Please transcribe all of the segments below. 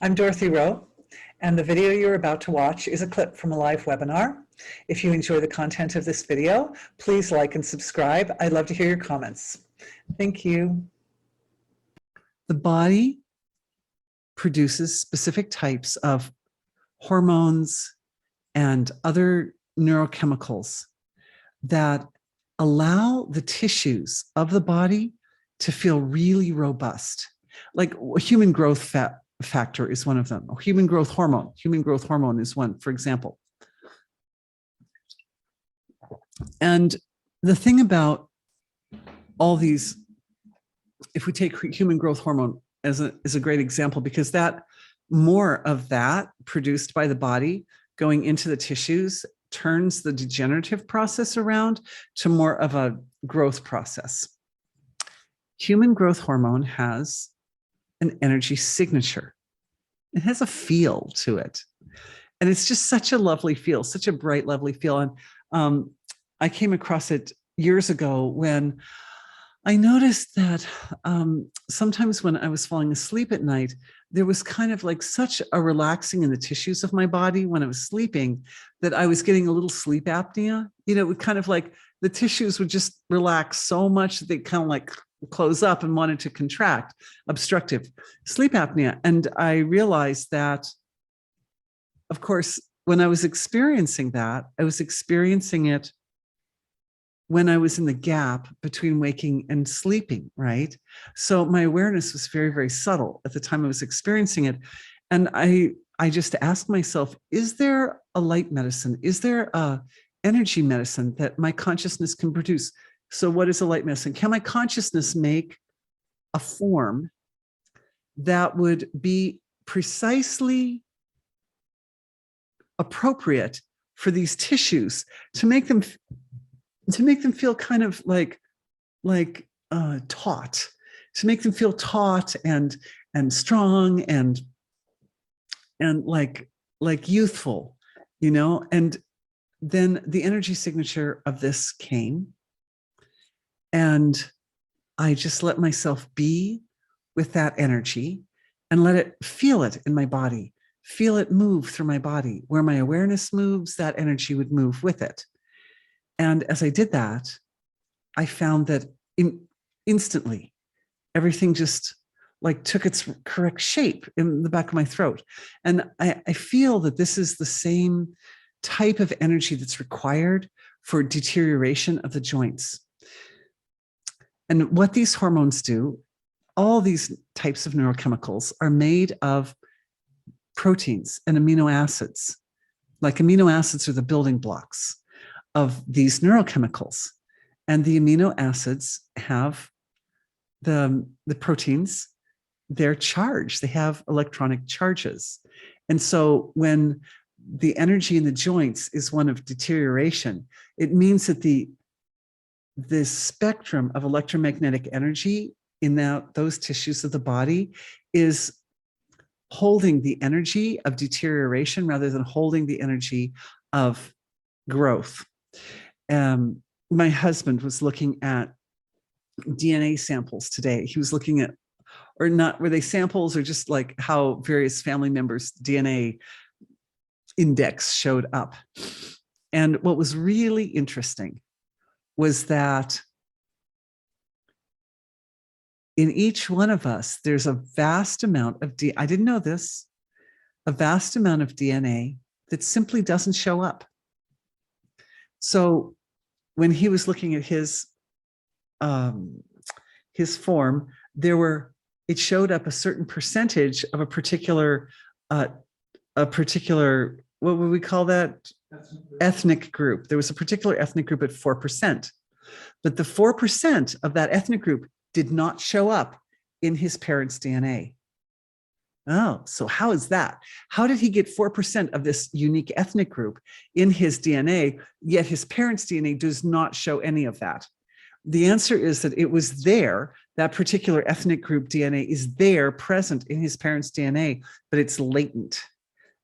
I'm Dorothy Rowe, and the video you're about to watch is a clip from a live webinar. If you enjoy the content of this video, please like and subscribe. I'd love to hear your comments. Thank you. The body produces specific types of hormones and other neurochemicals that allow the tissues of the body to feel really robust. Like human growth factor is one of them. Or human growth hormone. Human growth hormone is one, for example. And the thing about all these, if we take human growth hormone as a great example, because that more of that produced by the body going into the tissues turns the degenerative process around to more of a growth process. Human growth hormone has an energy signature. It has a feel to it. And it's just such a lovely feel, such a bright, lovely feel. And I came across it years ago when I noticed that sometimes when I was falling asleep at night, there was kind of like such a relaxing in the tissues of my body when I was sleeping that I was getting a little sleep apnea. You know, it would kind of like the tissues would just relax so much that they kind of like close up and wanted to contract, obstructive sleep apnea. And I realized that, of course, when I was experiencing that, I was experiencing it when I was in the gap between waking and sleeping, right? So my awareness was very, very subtle at the time I was experiencing it. And I just asked myself, is there a light medicine? Is there a energy medicine that my consciousness can produce? So what is a light medicine? Can my consciousness make a form that would be precisely appropriate for these tissues to make them feel kind of like taut, to make them feel taut and strong and like youthful, you know? And then the energy signature of this came, and I just let myself be with that energy and let it feel it in my body, feel it move through my body. Where my awareness moves, that energy would move with it. And as I did that, I found that instantly, everything just like took its correct shape in the back of my throat. And I feel that this is the same type of energy that's required for deterioration of the joints. And what these hormones do, all these types of neurochemicals are made of proteins and amino acids. Like amino acids are the building blocks of these neurochemicals. And the amino acids have the proteins, they're charged, they have electronic charges. And so when the energy in the joints is one of deterioration, it means that the spectrum of electromagnetic energy in those tissues of the body is holding the energy of deterioration rather than holding the energy of growth. My husband was looking at DNA samples today. He was looking at, or not, were they samples or just like how various family members' DNA index showed up. And what was really interesting was that in each one of us, there's a vast amount of I didn't know this, a vast amount of DNA that simply doesn't show up. So when he was looking at his form, it showed up a certain percentage of a particular, what would we call that? Ethnic group. There was a particular ethnic group at 4%, but the 4% of that ethnic group did not show up in his parents' DNA. Oh, so how is that? How did he get 4% of this unique ethnic group in his DNA, yet his parents' DNA does not show any of that? The answer is that it was there, that particular ethnic group DNA is there, present in his parents' DNA, but it's latent.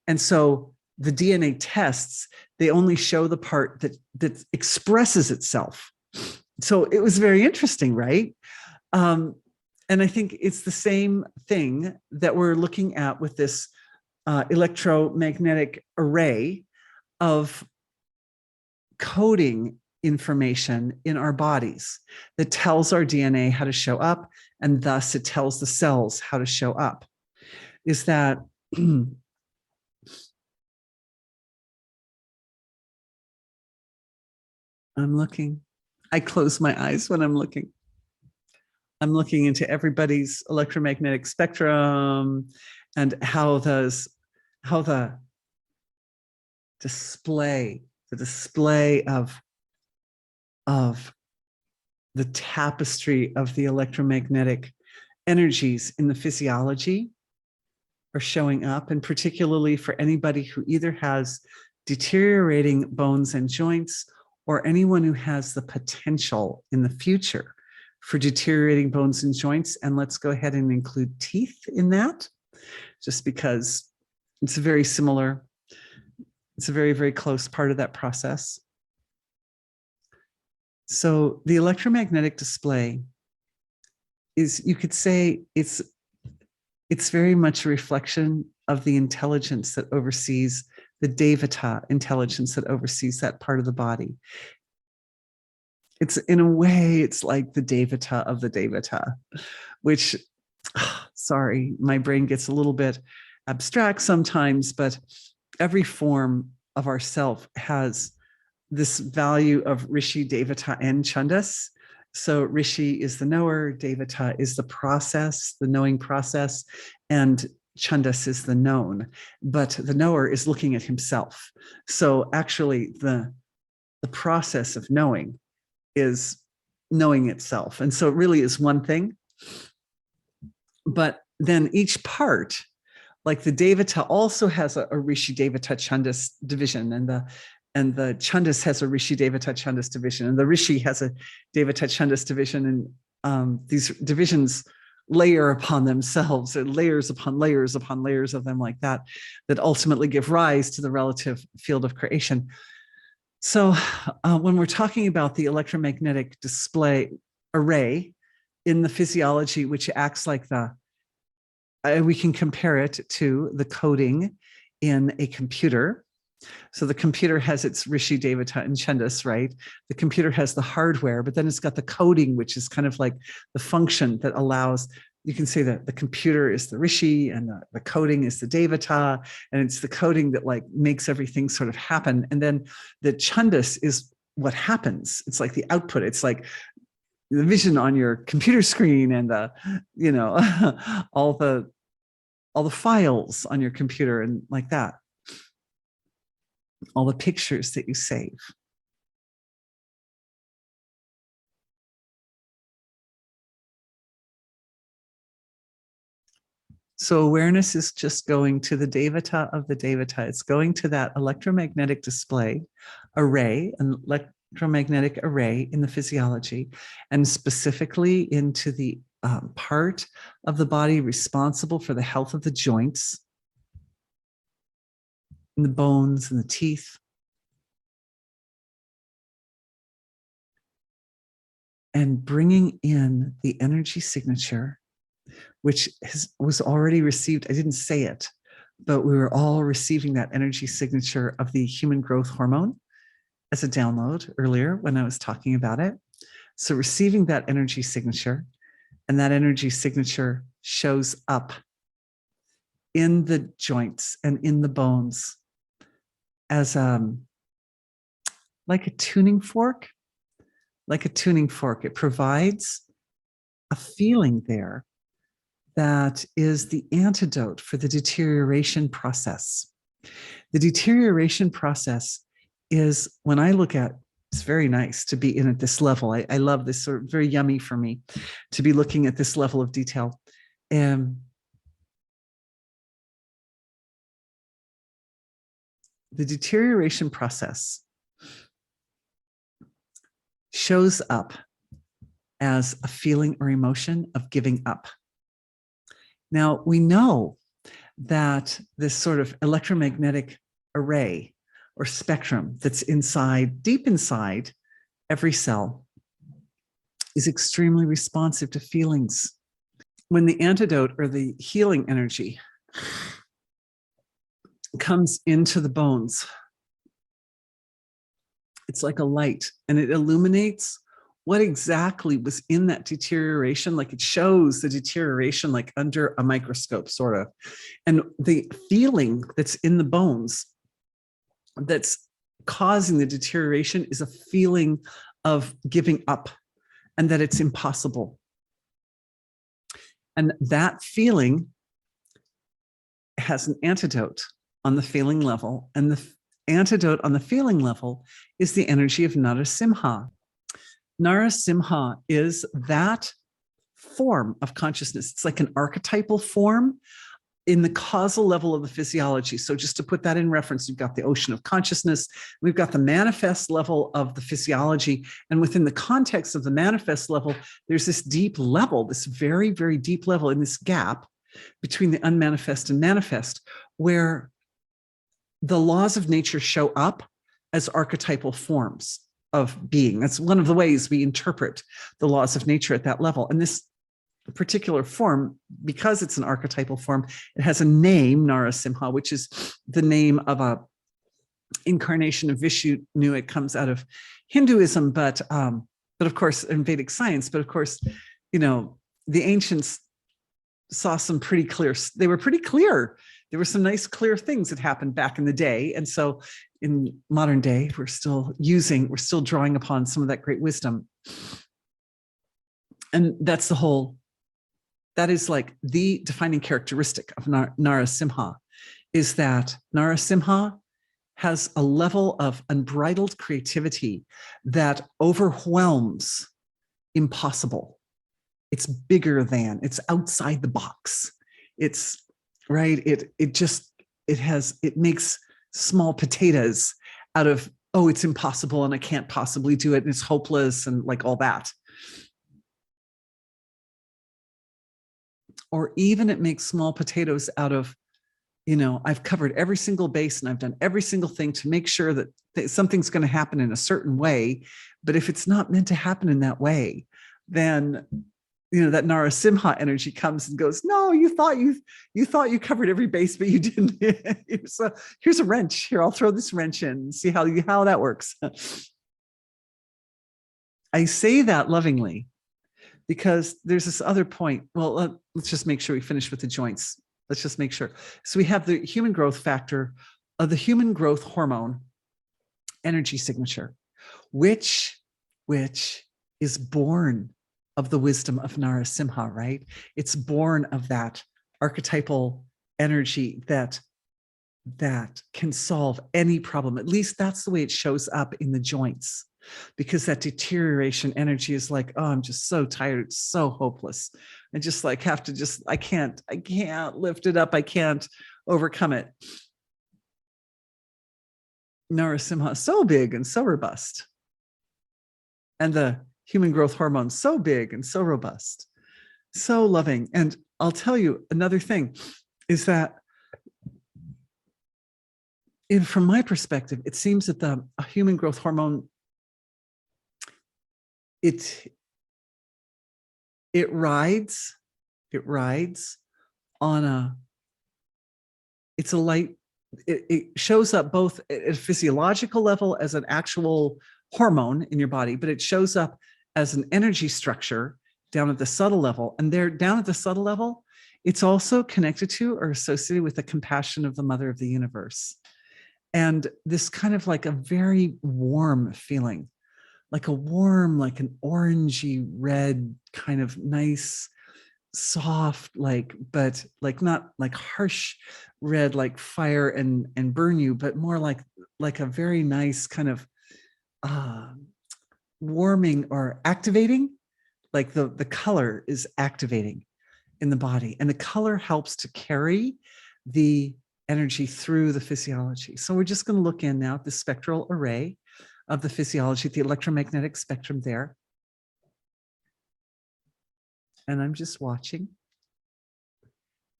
And so the DNA tests, they only show the part that expresses itself. So it was very interesting, right? And I think it's the same thing that we're looking at with this electromagnetic array of coding information in our bodies that tells our DNA how to show up, and thus it tells the cells how to show up. Is that I'm looking. I close my eyes when I'm looking. I'm looking into everybody's electromagnetic spectrum and how the display, of the tapestry of the electromagnetic energies in the physiology are showing up, and particularly for anybody who either has deteriorating bones and joints or anyone who has the potential in the future for deteriorating bones and joints. And let's go ahead and include teeth in that, just because it's a very similar, it's a very, very close part of that process. So the electromagnetic display is, you could say, it's very much a reflection of the intelligence that oversees the Devata intelligence that oversees that part of the body. It's, in a way, it's like the Devata of the Devata, which, sorry, my brain gets a little bit abstract sometimes, but every form of ourself has this value of Rishi, Devata, and Chandas. So Rishi is the knower, Devata is the process, the knowing process, and Chandas is the known. But the knower is looking at himself. So actually the process of knowing is knowing itself. And so it really is one thing. But then each part, like the Devata also has a Rishi Devata Chandas division, and the Chandas has a Rishi Devata Chandas division, and the Rishi has a Devata Chandas division, and these divisions layer upon themselves, or layers upon layers upon layers of them like that, that ultimately give rise to the relative field of creation. So when we're talking about the electromagnetic display array in the physiology, which acts like we can compare it to the coding in a computer. So the computer has its Rishi, Devata, and Chandas, right? The computer has the hardware, but then it's got the coding, which is kind of like the function that allows, you can say that the computer is the Rishi and the coding is the Devata, and it's the coding that like makes everything sort of happen. And then the Chandas is what happens. It's like the output. It's like the vision on your computer screen and all the files on your computer and like that, all the pictures that you save. So awareness is just going to the Devata of the Devata. It's going to that electromagnetic display array, an electromagnetic array in the physiology, and specifically into the part of the body responsible for the health of the joints, and the bones and the teeth. And bringing in the energy signature, which was already received. I didn't say it, but we were all receiving that energy signature of the human growth hormone as a download earlier when I was talking about it. So receiving that energy signature, and that energy signature shows up in the joints and in the bones as like a tuning fork. Like a tuning fork, it provides a feeling there that is the antidote for the deterioration process. The deterioration process is, when I look at, it's very nice to be in at this level. I love this, sort of very yummy for me to be looking at this level of detail. The deterioration process shows up as a feeling or emotion of giving up. Now, we know that this sort of electromagnetic array or spectrum that's inside, deep inside every cell, is extremely responsive to feelings. when the antidote or the healing energy comes into the bones, it's like a light, and it illuminates what exactly was in that deterioration. Like it shows the deterioration like under a microscope, sort of. And the feeling that's in the bones that's causing the deterioration is a feeling of giving up and that it's impossible. And that feeling has an antidote on the feeling level. And the antidote on the feeling level is the energy of Nara Simha. Nara Simha is that form of consciousness. It's like an archetypal form in the causal level of the physiology. So just to put that in reference, you've got the ocean of consciousness, we've got the manifest level of the physiology. And within the context of the manifest level, there's this deep level, this very, very deep level in this gap between the unmanifest and manifest, where the laws of nature show up as archetypal forms of being. That's one of the ways we interpret the laws of nature at that level. And this particular form, because it's an archetypal form, it has a name, Nara Simha, which is the name of a incarnation of Vishnu. It comes out of Hinduism, but of course in Vedic science. But of course, you know, the ancients saw some pretty clear. They were pretty clear. There were some nice, clear things that happened back in the day, and so in modern day, we're still drawing upon some of that great wisdom. And that's the whole. That is like the defining characteristic of Nara Simha, is that Nara Simha has a level of unbridled creativity that overwhelms impossible. It's bigger than, it's outside the box. It's right. It makes small potatoes out of, oh, it's impossible and I can't possibly do it and it's hopeless and like all that. Or even it makes small potatoes out of, you know, I've covered every single base and I've done every single thing to make sure that something's going to happen in a certain way. But if it's not meant to happen in that way, then, you know, that Nara Simha energy comes and goes, no, you thought you covered every base, but you didn't. Here's a wrench. Here, I'll throw this wrench in and see how that works. I say that lovingly, because there's this other point. Well, let's just make sure we finish with the joints. Let's just make sure. So we have the human growth factor of the human growth hormone energy signature, which is born of the wisdom of Nara Simha, right? It's born of that archetypal energy that can solve any problem. At least that's the way it shows up in the joints. Because that deterioration energy is like, oh, I'm just so tired. It's so hopeless. I just like have to I can't lift it up. I can't overcome it. Nara Simha is so big and so robust. And the human growth hormone, so big and so robust, so loving. And I'll tell you another thing is that from my perspective, it seems that the human growth hormone, it rides on it's a light, it shows up both at a physiological level as an actual hormone in your body, but it shows up as an energy structure down at the subtle level. And there, down at the subtle level, it's also connected to or associated with the compassion of the mother of the universe. And this kind of like a very warm feeling, like a warm, like an orangey red kind of nice, soft, like, but like not like harsh red, like fire and burn you, but more like a very nice kind of warming or activating, like the color is activating in the body, and the color helps to carry the energy through the physiology. So we're just going to look in now at the spectral array of the physiology, the electromagnetic spectrum there. And I'm just watching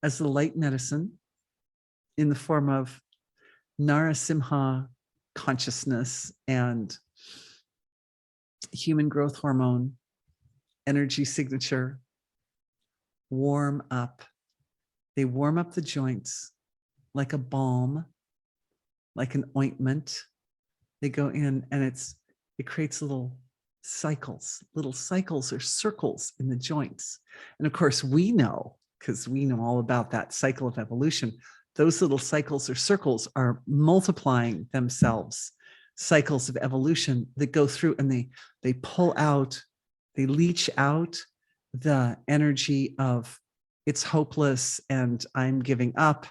as the light medicine in the form of Nara Simha consciousness and human growth hormone energy signature warm up. They warm up the joints like a balm, like an ointment. They go in and it creates little cycles or circles in the joints. And of course, we know, because we know all about that cycle of evolution, those little cycles or circles are multiplying themselves, cycles of evolution that go through, and they pull out, they leach out the energy of it's hopeless and I'm giving up.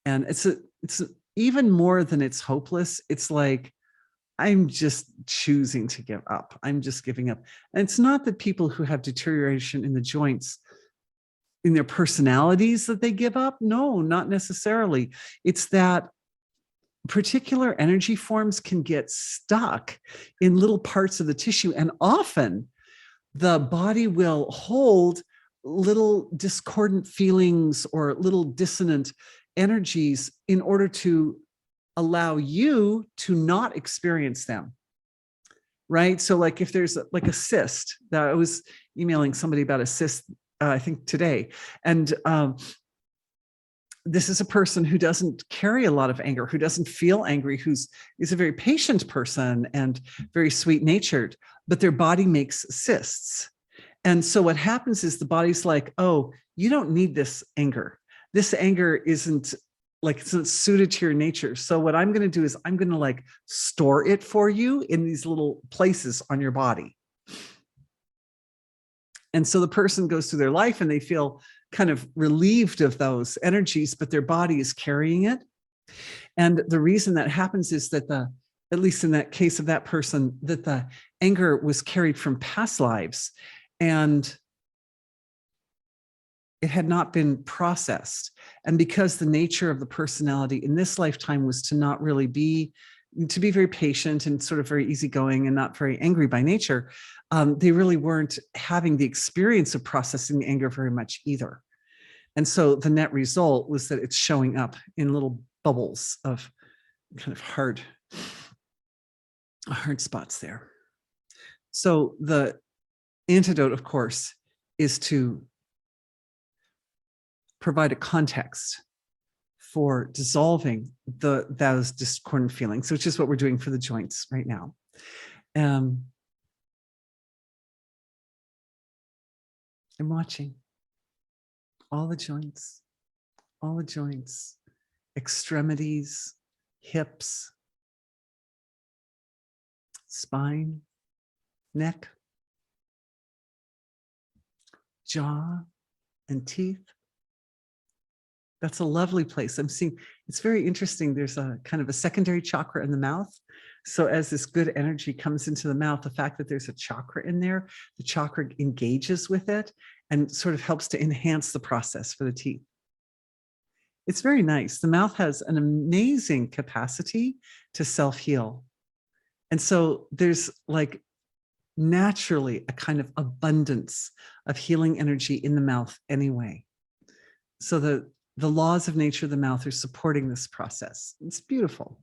And it's even more than it's hopeless. It's like, I'm just choosing to give up. I'm just giving up. And it's not that people who have deterioration in the joints, in their personalities, that they give up. No, not necessarily. It's that particular energy forms can get stuck in little parts of the tissue. And often the body will hold little discordant feelings or little dissonant energies in order to allow you to not experience them, right? So like if there's like a cyst, that I was emailing somebody about a cyst, I think today, and this is a person who doesn't carry a lot of anger, who doesn't feel angry, is a very patient person and very sweet natured, but their body makes cysts. And so what happens is the body's like, oh, you don't need this anger. This anger isn't like, it's not suited to your nature. So what I'm going to do is I'm going to like store it for you in these little places on your body. And so the person goes through their life and they feel kind of relieved of those energies, but their body is carrying it. And the reason that happens is that at least in that case of that person, that the anger was carried from past lives and it had not been processed. And because the nature of the personality in this lifetime was to not really to be very patient and sort of very easygoing and not very angry by nature, they really weren't having the experience of processing the anger very much either. And so the net result was that it's showing up in little bubbles of kind of hard spots there. So the antidote, of course, is to provide a context for dissolving those discordant feelings, which is what we're doing for the joints right now. I'm watching all the joints, extremities, hips, spine, neck, jaw, and teeth. That's a lovely place. I'm seeing, it's very interesting. There's a kind of a secondary chakra in the mouth. So as this good energy comes into the mouth, the fact that there's a chakra in there, the chakra engages with it and sort of helps to enhance the process for the teeth. It's very nice. The mouth has an amazing capacity to self-heal. And so there's like naturally a kind of abundance of healing energy in the mouth anyway. So the laws of nature of the mouth are supporting this process. It's beautiful.